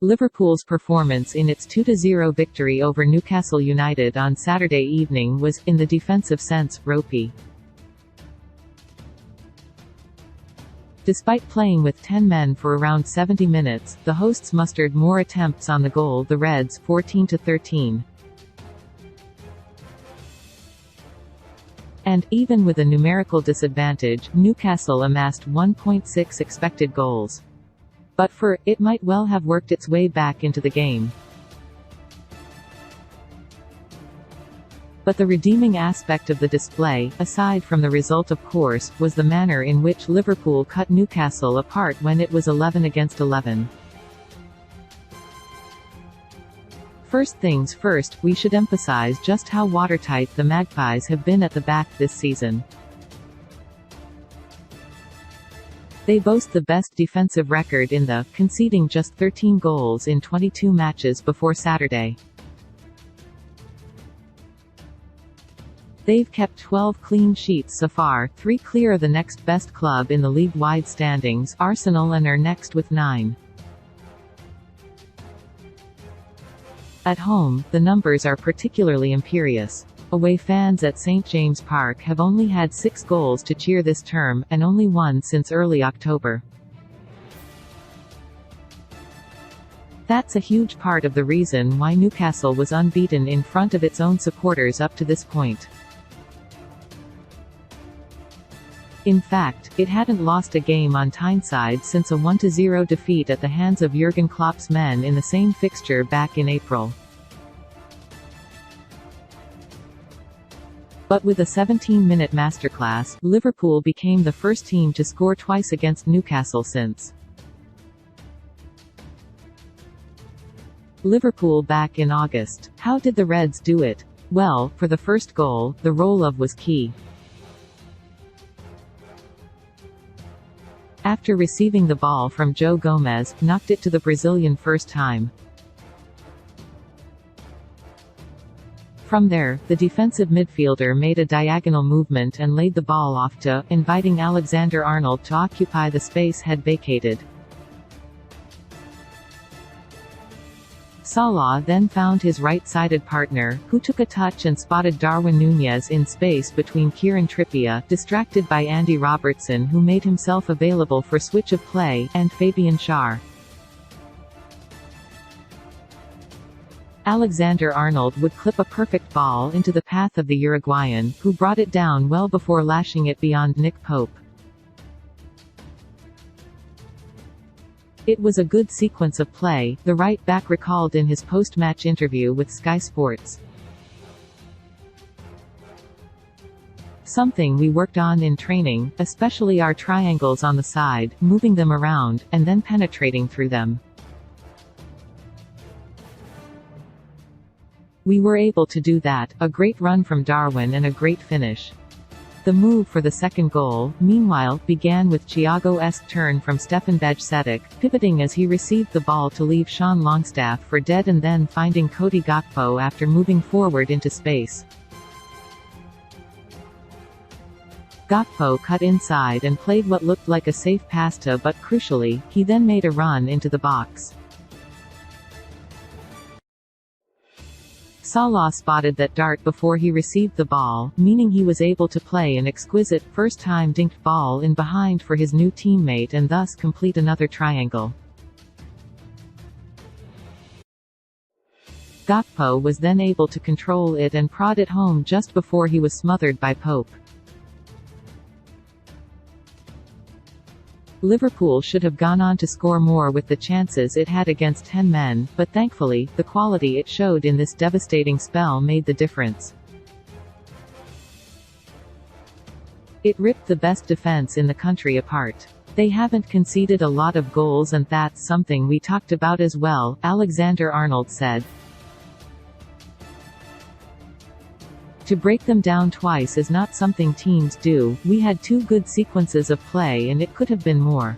Liverpool's performance in its 2-0 victory over Newcastle United on Saturday evening was, in the defensive sense, ropey. Despite playing with 10 men for around 70 minutes, the hosts mustered more attempts on the goal, the Reds 14-13. And, even with a numerical disadvantage, Newcastle amassed 1.6 expected goals. But it might well have worked its way back into the game. But the redeeming aspect of the display, aside from the result of course, was the manner in which Liverpool cut Newcastle apart when it was 11 against 11. First things first, we should emphasize just how watertight the Magpies have been at the back this season. They boast the best defensive record in the, conceding just 13 goals in 22 matches before Saturday. They've kept 12 clean sheets so far, 3 clear of the next best club in the league-wide standings, Arsenal, and are next with 9. At home, the numbers are particularly imperious. Away fans at St James Park have only had 6 goals to cheer this term, and only 1 since early October. That's a huge part of the reason why Newcastle was unbeaten in front of its own supporters up to this point. In fact, it hadn't lost a game on Tyneside since a 1-0 defeat at the hands of Jurgen Klopp's men in the same fixture back in April. But with a 17-minute masterclass, Liverpool became the first team to score twice against Newcastle since. Liverpool back in August. How did the Reds do it? Well, for the first goal, the roll-of was key. After receiving the ball from Joe Gomez, knocked it to the Brazilian first time. From there, the defensive midfielder made a diagonal movement and laid the ball off to, inviting Alexander-Arnold to occupy the space had vacated. Salah then found his right-sided partner, who took a touch and spotted Darwin Núñez in space between Kieran Trippier, distracted by Andy Robertson, who made himself available for switch of play, and Fabian Schär. Alexander-Arnold would clip a perfect ball into the path of the Uruguayan, who brought it down well before lashing it beyond Nick Pope. It was a good sequence of play, the right-back recalled in his post-match interview with Sky Sports. Something we worked on in training, especially our triangles on the side, moving them around, and then penetrating through them. We were able to do that, a great run from Darwin and a great finish. The move for the second goal, meanwhile, began with Thiago-esque turn from Stefan Bajcetic, pivoting as he received the ball to leave Sean Longstaff for dead and then finding Cody Gakpo after moving forward into space. Gakpo cut inside and played what looked like a safe pass to, but crucially, he then made a run into the box. Salah spotted that dart before he received the ball, meaning he was able to play an exquisite, first-time dinked ball in behind for his new teammate and thus complete another triangle. Gakpo was then able to control it and prod it home just before he was smothered by Pope. Liverpool should have gone on to score more with the chances it had against 10 men, but thankfully, the quality it showed in this devastating spell made the difference. It ripped the best defense in the country apart. They haven't conceded a lot of goals and that's something we talked about as well, Alexander-Arnold said. To break them down twice is not something teams do. We had 2 good sequences of play and it could have been more.